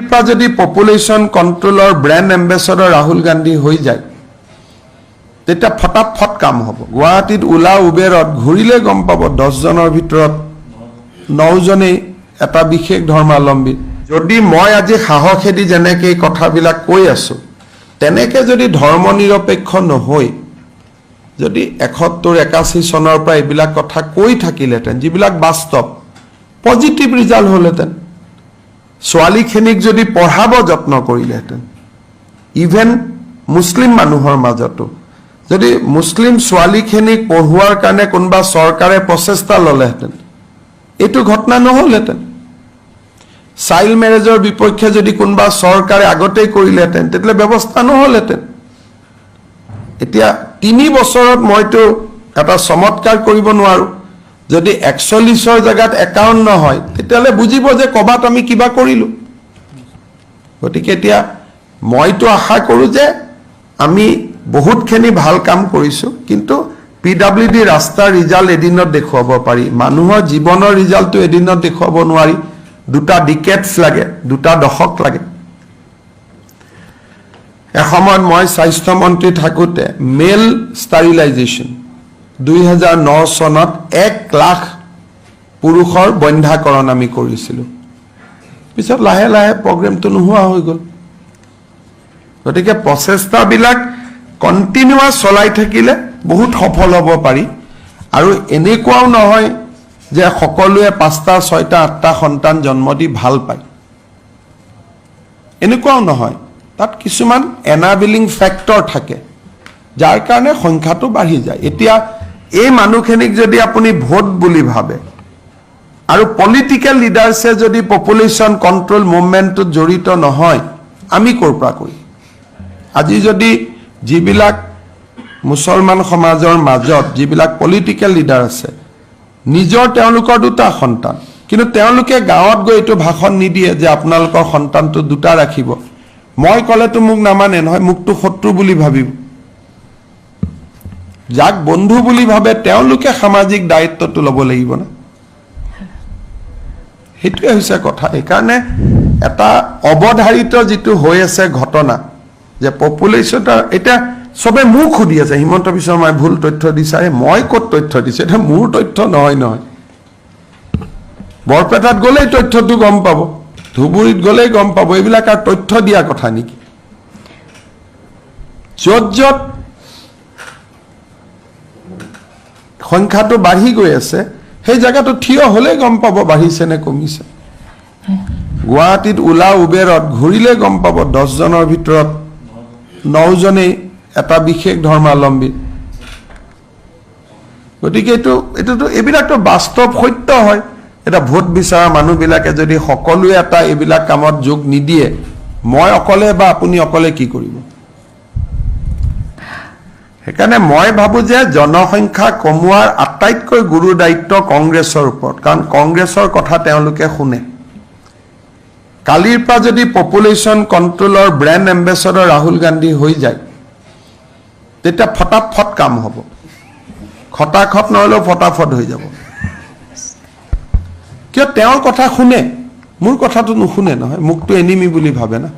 পৰা যদি পপুলেশ্যন কণ্ট্ৰলৰ ব্ৰেণ্ড এম্বেছাডৰ ৰাহুল গান্ধী হৈ যায় তেতিয়া ফটাফট কাম হ'ব। গুৱাহাটীত ওলা উবেৰত ঘূৰিলে গম পাব 10 জনৰ ভিতৰত 9 জনেই এটা বিশেষ ধৰ্মাৱলম্বী। যদি মই আজি সাহসেদি যেনেকে এই কথাবিলাক কৈ আছো তেনেকে যদি ধৰ্ম নিৰপেক্ষ নহৈ যদি 71-81 চনৰ পৰা এইবিলাক কথা কৈ থাকিলেহেঁতেন যিবিলাক বাস্তৱ পজিটিভ ৰিজাল্ট হ'লহেঁতেন, ছোৱালীখিনিক যদি পঢ়াব যত্ন কৰিলেহেঁতেন, ইভেন মুছলিম মানুহৰ মাজতো যদি মুছলিম ছোৱালীখিনিক পঢ়োৱাৰ কাৰণে কোনোবা চৰকাৰে প্ৰচেষ্টা ল'লেহেঁতেন এইটো ঘটনা নহ'লহেঁতেন। চাইল্ড মেৰেজৰ বিপক্ষে যদি কোনোবা চৰকাৰে আগতেই কৰিলেহেঁতেন তেতিয়াহ'লে ব্যৱস্থা নহ'লহেঁতেন। এতিয়া 3 বছৰত মইতো এটা চমৎকাৰ কৰিব নোৱাৰো। যদি 41ৰ জেগাত 51 হয় তেতিয়াহ'লে বুজিব যে ক'বাত আমি কিবা কৰিলো। গতিকে এতিয়া মইতো আশা কৰোঁ যে আমি বহুতখিনি ভাল কাম কৰিছো, কিন্তু PWD ৰাস্তাৰ ৰিজাল্ট এদিনত দেখুৱাব পাৰি, মানুহৰ জীৱনৰ ৰিজাল্টটো এদিনত দেখুৱাব নোৱাৰি। 2টা ডিকেডছ লাগে, 2টা দশক লাগে। এসময়ত মই স্বাস্থ্য মন্ত্ৰী থাকোঁতে মেল ষ্টাৰিলাইজেশ্যন 2009 চনত 1 লাখ পুৰুষৰ বন্ধ্যাকৰণ আমি কৰিছিলোঁ। পিছত লাহে লাহে প্ৰগ্ৰেমটো নোহোৱা হৈ গ'ল। গতিকে প্ৰচেষ্টাবিলাক কণ্টিনিউৱাছ চলাই থাকিলে বহুত সফল হ'ব পাৰি। আৰু এনেকুৱাও নহয় যে সকলোৱে 5টা 6টা 8টা সন্তান জন্ম দি ভাল পায়, এনেকুৱাও নহয়। তাত কিছুমান এনাবেলিং ফেক্টৰ থাকে যাৰ কাৰণে সংখ্যাটো বাঢ়ি যায়। এতিয়া এই মানুহখিনিক যদি আপুনি ভোট বুলি ভাবে আৰু পলিটিকেল লিডাৰ্ছে যদি পপুলেশ্যন কণ্ট্ৰল মুভমেণ্টটোত জড়িত নহয়, আমি ক'ৰ পৰা কৰিম? আজি যদি যিবিলাক মুছলমান সমাজৰ মাজত যিবিলাক পলিটিকেল লিডাৰ আছে নিজৰ তেওঁলোকৰ 2টা সন্তান, কিন্তু তেওঁলোকে গাঁৱত গৈ এইটো ভাষণ নিদিয়ে যে আপোনালোকৰ সন্তানটো 2টা ৰাখিব। মই ক'লেতো মোক নামানে নহয়, মোকতো শত্ৰু বুলি ভাবিব। যাক বন্ধু বুলি ভাবে তেওঁলোকে সামাজিক দায়িত্বটো ল'ব লাগিব না। সেইটোৱে হৈছে কথা। সেইকাৰণে এটা অৱধাৰিত যিটো হৈ আছে ঘটনা যে পপুলেশ্যন, এতিয়া চবে মোক সুধি আছে হিমন্ত বিশ্ব শৰ্মাই ভুল তথ্য দিছে। মই ক'ত তথ্য দিছে? এটা মোৰ তথ্য নহয়। বৰপেটাত গ'লেই তথ্যটো গম পাব, ধুবুৰীত গ'লেই গম পাব। এইবিলাক আৰু তথ্য দিয়া কথা নেকি? য'ত য'ত সংখ্যাটো বাঢ়ি গৈ আছে সেই জেগাটো থিয় হ'লেই গম পাব বাঢ়িছে নে কমিছে। গুৱাহাটীত ওলা উবেৰত ঘূৰিলে গম পাব 10 জনৰ ভিতৰত 9 জনেই এটা বিশেষ ধৰ্মাৱলম্বী। গতিকে এইবিলাকতো বাস্তৱ সত্য হয়। এটা ভোট বিচৰা মানুহবিলাকে যদি সকলোৱে এটা এইবিলাক কামত যোগ নিদিয়ে, মই অকলে বা আপুনি অকলে কি কৰিব? সেইকাৰণে মই ভাবোঁ যে জনসংখ্যা কমোৱাৰ আটাইতকৈ গুৰু দায়িত্ব কংগ্ৰেছৰ ওপৰত, কাৰণ কংগ্ৰেছৰ কথা তেওঁলোকে শুনে। কালিৰ পৰা যদি পপুলেশ্যন কণ্ট্ৰলৰ ব্ৰেণ্ড এম্বেছাডৰ ৰাহুল গান্ধী হৈ যায় তেতিয়া ফটাফট কাম হ'ব। খটাখট নহ'লেও ফটাফট হৈ যাব। কিয়? তেওঁৰ কথা শুনে, মোৰ কথাটো নুশুনে নহয়। মোকতো এনিমি বুলি ভাবে না।